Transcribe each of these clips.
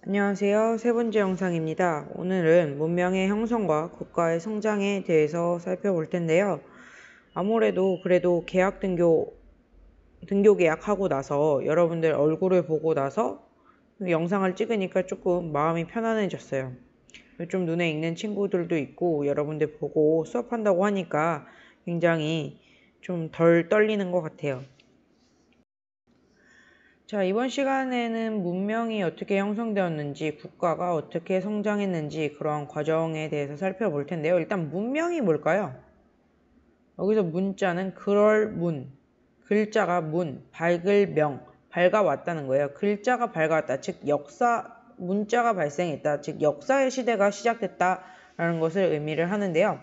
안녕하세요. 세 번째 영상입니다. 오늘은 문명의 형성과 국가의 성장에 대해서 살펴볼 텐데요. 아무래도 그래도 등교 계약하고 나서 여러분들 얼굴을 보고 나서 영상을 찍으니까 조금 마음이 편안해졌어요. 좀 눈에 익는 친구들도 있고 여러분들 보고 수업한다고 하니까 굉장히 좀 덜 떨리는 것 같아요. 자, 이번 시간에는 문명이 어떻게 형성되었는지, 국가가 어떻게 성장했는지 그러한 과정에 대해서 살펴볼 텐데요. 일단 문명이 뭘까요? 여기서 문자는 그럴 문, 글자가 문, 밝을 명, 밝아왔다는 거예요. 글자가 밝아왔다, 즉 문자가 발생했다, 즉 역사의 시대가 시작됐다라는 것을 의미를 하는데요.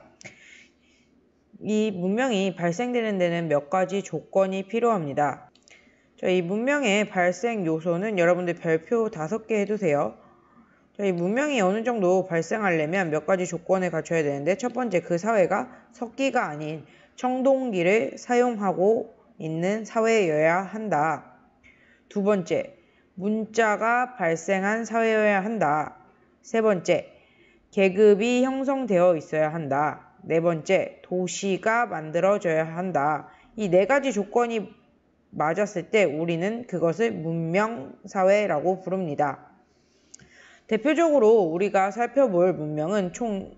이 문명이 발생되는 데는 몇 가지 조건이 필요합니다. 자, 이 문명의 발생 요소는 여러분들 별표 5개 해두세요. 자, 이 문명이 어느 정도 발생하려면 몇 가지 조건을 갖춰야 되는데, 첫 번째, 그 사회가 석기가 아닌 청동기를 사용하고 있는 사회여야 한다. 두 번째, 문자가 발생한 사회여야 한다. 세 번째, 계급이 형성되어 있어야 한다. 네 번째, 도시가 만들어져야 한다. 이 네 가지 조건이 맞았을 때 우리는 그것을 문명사회라고 부릅니다. 대표적으로 우리가 살펴볼 문명은 총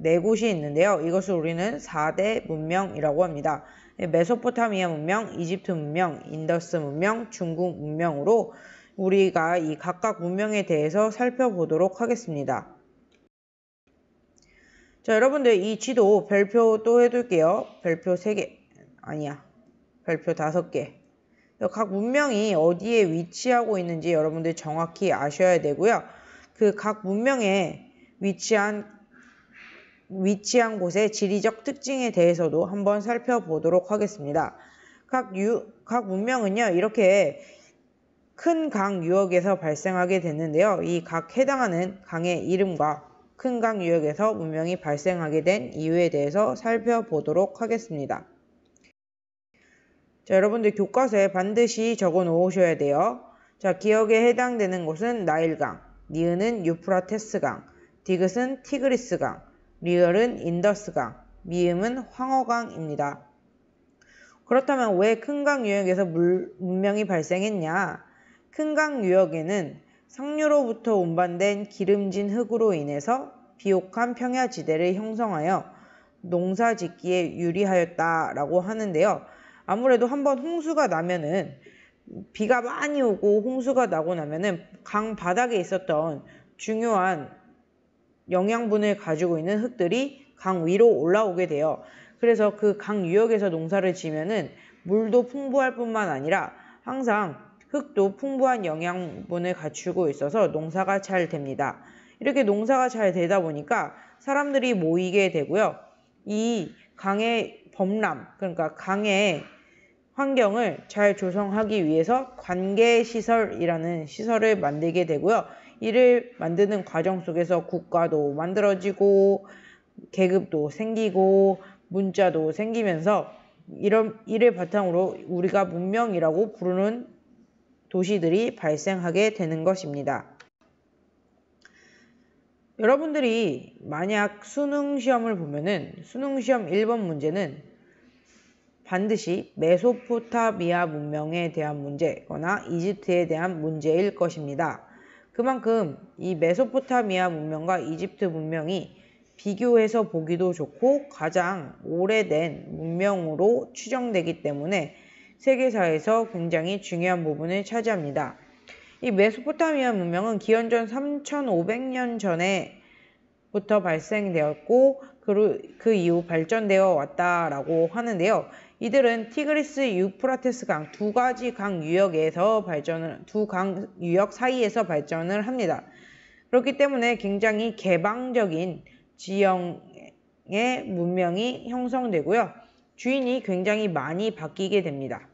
4곳이 있는데요. 이것을 우리는 4대 문명이라고 합니다. 메소포타미아 문명, 이집트 문명, 인더스 문명, 중국 문명으로 우리가 이 각각 문명에 대해서 살펴보도록 하겠습니다. 자, 여러분들 이 지도 별표 또 해둘게요. 별표 3개, 아니야. 별표 5개. 각 문명이 어디에 위치하고 있는지 여러분들 정확히 아셔야 되고요. 그 각 문명에 위치한 곳의 지리적 특징에 대해서도 한번 살펴보도록 하겠습니다. 각 문명은요, 이렇게 큰 강 유역에서 발생하게 됐는데요. 이 각 해당하는 강의 이름과 큰 강 유역에서 문명이 발생하게 된 이유에 대해서 살펴보도록 하겠습니다. 자, 여러분들 교과서에 반드시 적어 놓으셔야 돼요. 자, 기억에 해당되는 곳은 나일강, 니은은 유프라테스강, 디귿은 티그리스강, 리을은 인더스강, 미음은 황허강입니다. 그렇다면 왜 큰 강 유역에서 문명이 발생했냐? 큰 강 유역에는 상류로부터 운반된 기름진 흙으로 인해서 비옥한 평야지대를 형성하여 농사 짓기에 유리하였다라고 하는데요. 아무래도 한번 홍수가 나면은, 비가 많이 오고 홍수가 나고 나면은 강 바닥에 있었던 중요한 영양분을 가지고 있는 흙들이 강 위로 올라오게 돼요. 그래서 그 강 유역에서 농사를 지면은 물도 풍부할 뿐만 아니라 항상 흙도 풍부한 영양분을 갖추고 있어서 농사가 잘 됩니다. 이렇게 농사가 잘 되다 보니까 사람들이 모이게 되고요. 이 강의 범람, 그러니까 강의 환경을 잘 조성하기 위해서 관계시설이라는 시설을 만들게 되고요. 이를 만드는 과정 속에서 국가도 만들어지고 계급도 생기고 문자도 생기면서 이를 바탕으로 우리가 문명이라고 부르는 도시들이 발생하게 되는 것입니다. 여러분들이 만약 수능 시험을 보면은 수능 시험 1번 문제는 반드시 메소포타미아 문명에 대한 문제거나 이집트에 대한 문제일 것입니다. 그만큼 이 메소포타미아 문명과 이집트 문명이 비교해서 보기도 좋고 가장 오래된 문명으로 추정되기 때문에 세계사에서 굉장히 중요한 부분을 차지합니다. 이 메소포타미아 문명은 기원전 3500년 전에부터 발생되었고 그 이후 발전되어 왔다라고 하는데요. 이들은 티그리스 유프라테스 강 두 가지 강 유역에서 두 강 유역 사이에서 발전을 합니다. 그렇기 때문에 굉장히 개방적인 지형의 문명이 형성되고요. 주인이 굉장히 많이 바뀌게 됩니다.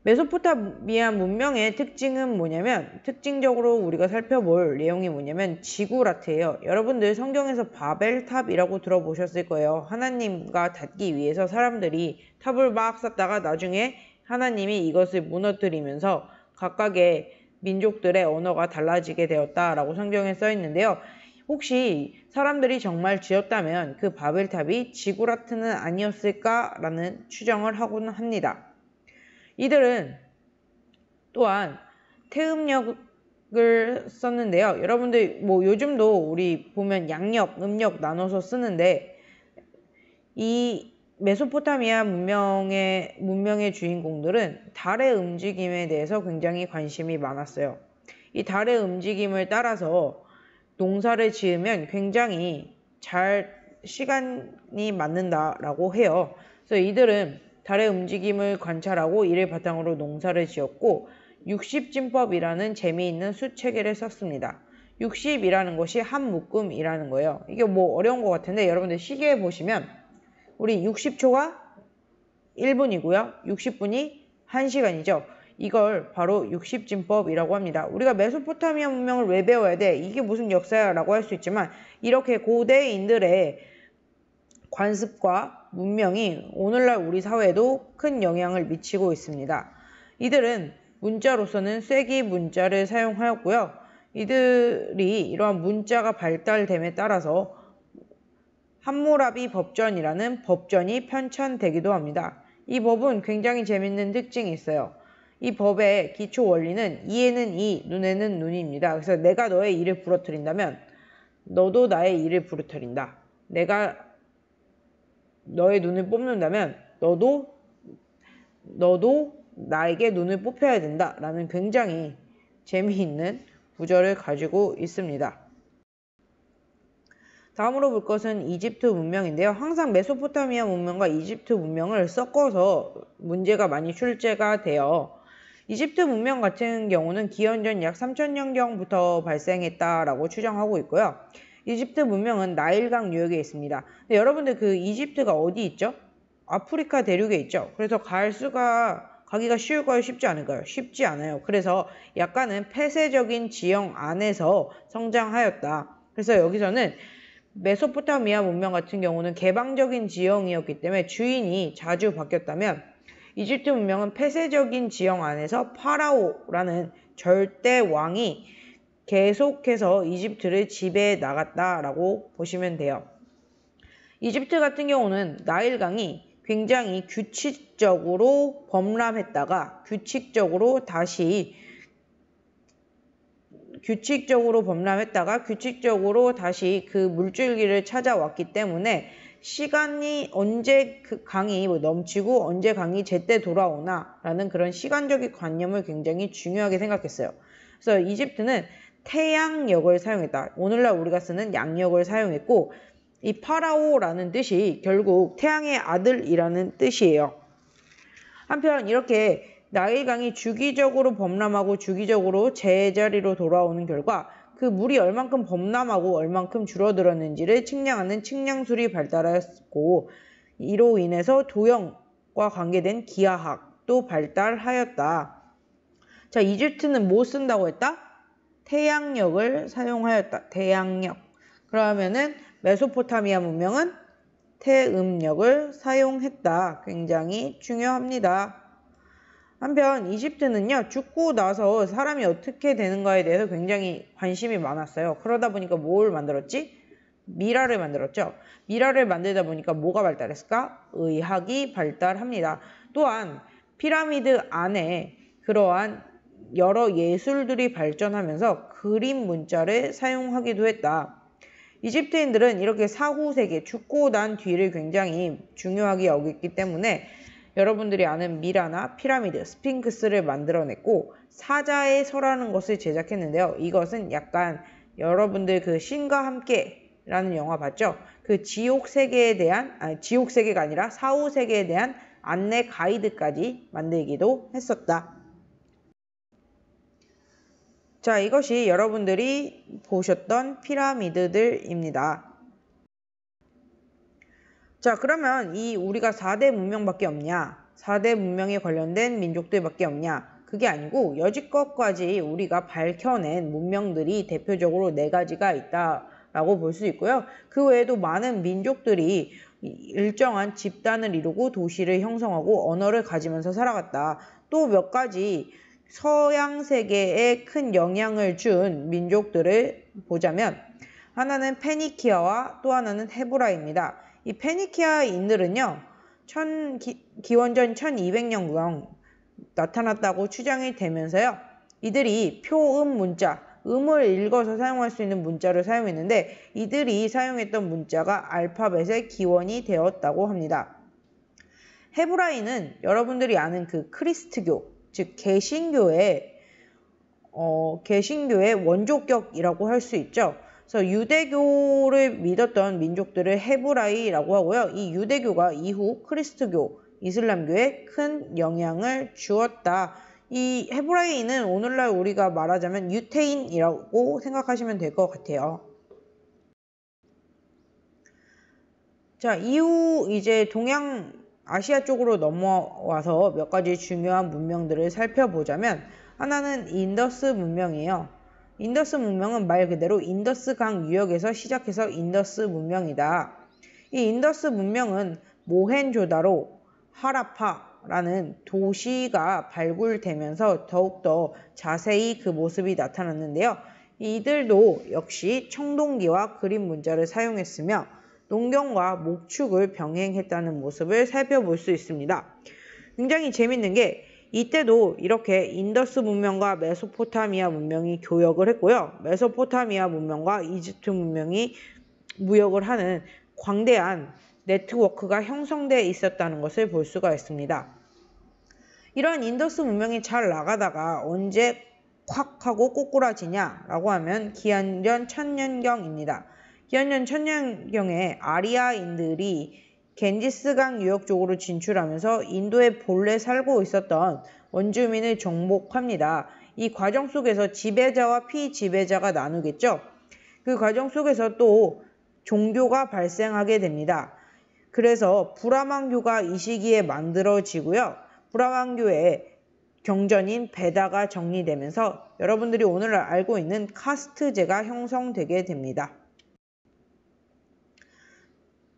메소포타미아 문명의 특징은 뭐냐면, 특징적으로 우리가 살펴볼 내용이 뭐냐면 지구라트예요. 여러분들 성경에서 바벨탑이라고 들어보셨을 거예요. 하나님과 닿기 위해서 사람들이 탑을 막 쌓다가 나중에 하나님이 이것을 무너뜨리면서 각각의 민족들의 언어가 달라지게 되었다라고 성경에 써 있는데요. 혹시 사람들이 정말 지었다면 그 바벨탑이 지구라트는 아니었을까라는 추정을 하곤 합니다. 이들은 또한 태음역을 썼는데요. 여러분들 뭐 요즘도 우리 보면 양력, 음력 나눠서 쓰는데 이 메소포타미아 문명의 주인공들은 달의 움직임에 대해서 굉장히 관심이 많았어요. 이 달의 움직임을 따라서 농사를 지으면 굉장히 잘 시간이 맞는다라고 해요. 그래서 이들은 달의 움직임을 관찰하고 이를 바탕으로 농사를 지었고 60진법이라는 재미있는 수체계를 썼습니다. 60이라는 것이 한 묶음이라는 거예요. 이게 뭐 어려운 것 같은데 여러분들 시계에 보시면 우리 60초가 1분이고요. 60분이 1시간이죠. 이걸 바로 60진법이라고 합니다. 우리가 메소포타미아 문명을 왜 배워야 돼? 이게 무슨 역사야? 라고 할 수 있지만 이렇게 고대인들의 관습과 문명이 오늘날 우리 사회에도 큰 영향을 미치고 있습니다. 이들은 문자로서는 쐐기 문자를 사용하였고요. 이들이 이러한 문자가 발달됨에 따라서 함무라비 법전이라는 법전이 편찬되기도 합니다. 이 법은 굉장히 재밌는 특징이 있어요. 이 법의 기초 원리는 이에는 이, 눈에는 눈입니다. 그래서 내가 너의 이를 부러뜨린다면 너도 나의 이를 부러뜨린다. 내가 너의 눈을 뽑는다면 너도 나에게 눈을 뽑혀야 된다. 라는 굉장히 재미있는 구절을 가지고 있습니다. 다음으로 볼 것은 이집트 문명인데요. 항상 메소포타미아 문명과 이집트 문명을 섞어서 문제가 많이 출제가 돼요. 이집트 문명 같은 경우는 기원전 약 3000년경부터 발생했다라고 추정하고 있고요. 이집트 문명은 나일강 유역에 있습니다. 근데 여러분들 그 이집트가 어디 있죠? 아프리카 대륙에 있죠. 그래서 가기가 쉬울까요? 쉽지 않을까요? 쉽지 않아요. 그래서 약간은 폐쇄적인 지형 안에서 성장하였다. 그래서 여기서는 메소포타미아 문명 같은 경우는 개방적인 지형이었기 때문에 주인이 자주 바뀌었다면 이집트 문명은 폐쇄적인 지형 안에서 파라오라는 절대 왕이 계속해서 이집트를 지배해 나갔다라고 보시면 돼요. 이집트 같은 경우는 나일강이 굉장히 규칙적으로 범람했다가 규칙적으로 다시 그 물줄기를 찾아왔기 때문에 시간이 언제 그 강이 넘치고 언제 강이 제때 돌아오나 라는 그런 시간적인 관념을 굉장히 중요하게 생각했어요. 그래서 이집트는 태양력을 사용했다. 오늘날 우리가 쓰는 양력을 사용했고 이 파라오라는 뜻이 결국 태양의 아들이라는 뜻이에요. 한편 이렇게 나일강이 주기적으로 범람하고 주기적으로 제자리로 돌아오는 결과 그 물이 얼만큼 범람하고 얼만큼 줄어들었는지를 측량하는 측량술이 발달하였고 이로 인해서 도형과 관계된 기하학도 발달하였다. 자, 이집트는 뭐 쓴다고 했다? 태양력을 사용하였다. 태양력. 그러면은 메소포타미아 문명은 태음력을 사용했다. 굉장히 중요합니다. 한편 이집트는요. 죽고 나서 사람이 어떻게 되는가에 대해서 굉장히 관심이 많았어요. 그러다 보니까 뭘 만들었지? 미라를 만들었죠. 미라를 만들다 보니까 뭐가 발달했을까? 의학이 발달합니다. 또한 피라미드 안에 그러한 여러 예술들이 발전하면서 그림 문자를 사용하기도 했다. 이집트인들은 이렇게 사후세계, 죽고 난 뒤를 굉장히 중요하게 여겼기 때문에 여러분들이 아는 미라나 피라미드, 스핑크스를 만들어냈고 사자의 설하는 것을 제작했는데요. 이것은 약간 여러분들 그 신과 함께라는 영화 봤죠? 그 지옥세계가 아니라 사후세계에 대한 안내 가이드까지 만들기도 했었다. 자, 이것이 여러분들이 보셨던 피라미드들입니다. 자, 그러면 우리가 4대 문명밖에 없냐? 4대 문명에 관련된 민족들밖에 없냐? 그게 아니고 여지껏까지 우리가 밝혀낸 문명들이 대표적으로 4가지가 있다라고 볼 수 있고요. 그 외에도 많은 민족들이 일정한 집단을 이루고 도시를 형성하고 언어를 가지면서 살아갔다. 또 몇 가지 서양 세계에 큰 영향을 준 민족들을 보자면 하나는 페니키아와 또 하나는 헤브라이입니다. 이 페니키아인들은요, 기원전 1200년경 나타났다고 추정이 되면서요, 이들이 표음 문자, 음을 읽어서 사용할 수 있는 문자를 사용했는데 이들이 사용했던 문자가 알파벳의 기원이 되었다고 합니다. 헤브라이는 여러분들이 아는 그 크리스트교, 즉 개신교의 원조격이라고 할 수 있죠. 그래서 유대교를 믿었던 민족들을 헤브라이라고 하고요. 이 유대교가 이후 크리스트교, 이슬람교에 큰 영향을 주었다. 이 헤브라이는 오늘날 우리가 말하자면 유태인이라고 생각하시면 될 것 같아요. 자, 이후 이제 아시아 쪽으로 넘어와서 몇 가지 중요한 문명들을 살펴보자면 하나는 인더스 문명이에요. 인더스 문명은 말 그대로 인더스강 유역에서 시작해서 인더스 문명이다. 이 인더스 문명은 모헨조다로, 하라파라는 도시가 발굴되면서 더욱더 자세히 그 모습이 나타났는데요. 이들도 역시 청동기와 그림 문자를 사용했으며 농경과 목축을 병행했다는 모습을 살펴볼 수 있습니다. 굉장히 재밌는 게 이때도 이렇게 인더스 문명과 메소포타미아 문명이 교역을 했고요. 메소포타미아 문명과 이집트 문명이 무역을 하는 광대한 네트워크가 형성되어 있었다는 것을 볼 수가 있습니다. 이런 인더스 문명이 잘 나가다가 언제 콱 하고 꼬꾸라지냐라고 하면 기원전 1000년경입니다. 기원전 1000년경에 아리아인들이 겐지스강 유역 쪽으로 진출하면서 인도에 본래 살고 있었던 원주민을 정복합니다. 이 과정 속에서 지배자와 피지배자가 나누겠죠. 그 과정 속에서 또 종교가 발생하게 됩니다. 그래서 브라만교가 이 시기에 만들어지고요. 브라만교의 경전인 베다가 정리되면서 여러분들이 오늘 알고 있는 카스트제가 형성되게 됩니다.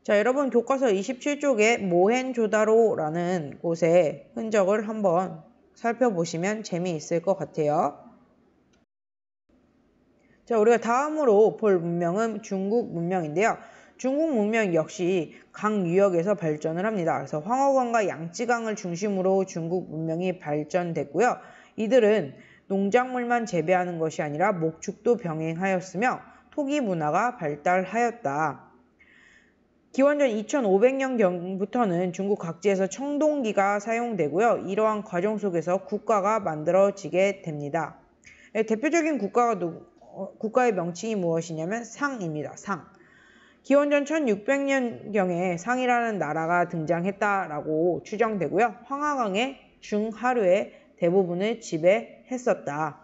자, 여러분 교과서 27쪽에 모헨조다로라는 곳의 흔적을 한번 살펴보시면 재미있을 것 같아요. 자, 우리가 다음으로 볼 문명은 중국 문명인데요. 중국 문명 역시 강 유역에서 발전을 합니다. 그래서 황허강과 양쯔강을 중심으로 중국 문명이 발전됐고요. 이들은 농작물만 재배하는 것이 아니라 목축도 병행하였으며 토기 문화가 발달하였다. 기원전 2500년경부터는 중국 각지에서 청동기가 사용되고요. 이러한 과정 속에서 국가가 만들어지게 됩니다. 대표적인 국가의 명칭이 무엇이냐면 상입니다. 상. 기원전 1600년경에 상이라는 나라가 등장했다라고 추정되고요. 황하강의 중하류의 대부분을 지배했었다.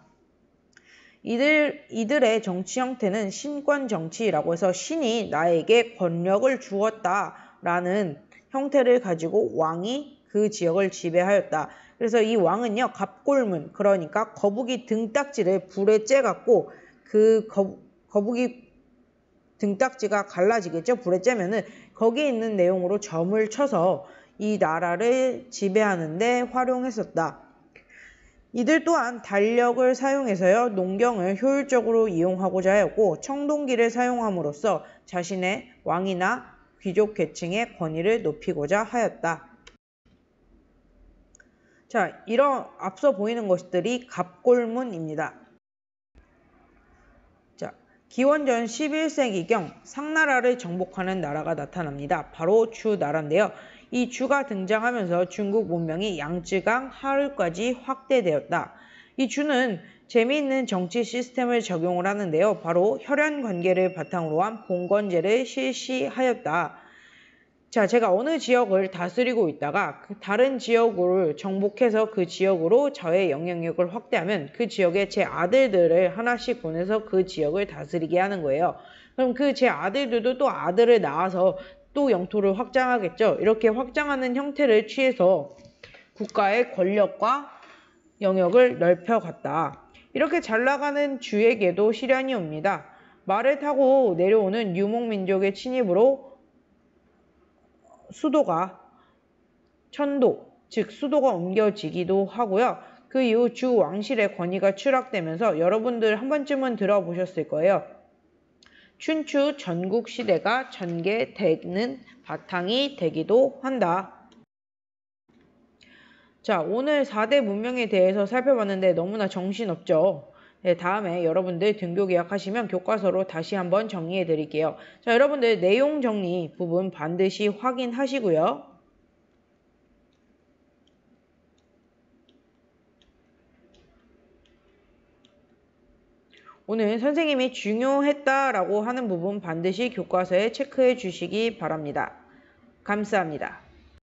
이들의 정치 형태는 신권 정치라고 해서 신이 나에게 권력을 주었다라는 형태를 가지고 왕이 그 지역을 지배하였다. 그래서 이 왕은요, 갑골문, 그러니까 거북이 등딱지를 불에 쬐갖고 그 거북이 등딱지가 갈라지겠죠. 불에 쬐면은 거기에 있는 내용으로 점을 쳐서 이 나라를 지배하는 데 활용했었다. 이들 또한 달력을 사용해서요, 농경을 효율적으로 이용하고자 하였고 청동기를 사용함으로써 자신의 왕이나 귀족 계층의 권위를 높이고자 하였다. 자, 이런 앞서 보이는 것들이 갑골문입니다. 자, 기원전 11세기경 상나라를 정복하는 나라가 나타납니다. 바로 주나라인데요. 이 주가 등장하면서 중국 문명이 양쯔강 하류까지 확대되었다. 이 주는 재미있는 정치 시스템을 적용을 하는데요. 바로 혈연 관계를 바탕으로 한 봉건제를 실시하였다. 자, 제가 어느 지역을 다스리고 있다가 다른 지역을 정복해서 그 지역으로 저의 영향력을 확대하면 그 지역에 제 아들들을 하나씩 보내서 그 지역을 다스리게 하는 거예요. 그럼 그 제 아들들도 또 아들을 낳아서 또 영토를 확장하겠죠. 이렇게 확장하는 형태를 취해서 국가의 권력과 영역을 넓혀갔다. 이렇게 잘 나가는 주에게도 시련이 옵니다. 말을 타고 내려오는 유목민족의 침입으로 수도가 천도, 즉 수도가 옮겨지기도 하고요. 그 이후 주 왕실의 권위가 추락되면서 여러분들 한 번쯤은 들어보셨을 거예요. 춘추 전국 시대가 전개되는 바탕이 되기도 한다. 자, 오늘 4대 문명에 대해서 살펴봤는데 너무나 정신없죠? 네, 다음에 여러분들 등교 계약하시면 교과서로 다시 한번 정리해 드릴게요. 자, 여러분들 내용 정리 부분 반드시 확인하시고요. 오늘 선생님이 중요했다라고 하는 부분 반드시 교과서에 체크해 주시기 바랍니다. 감사합니다.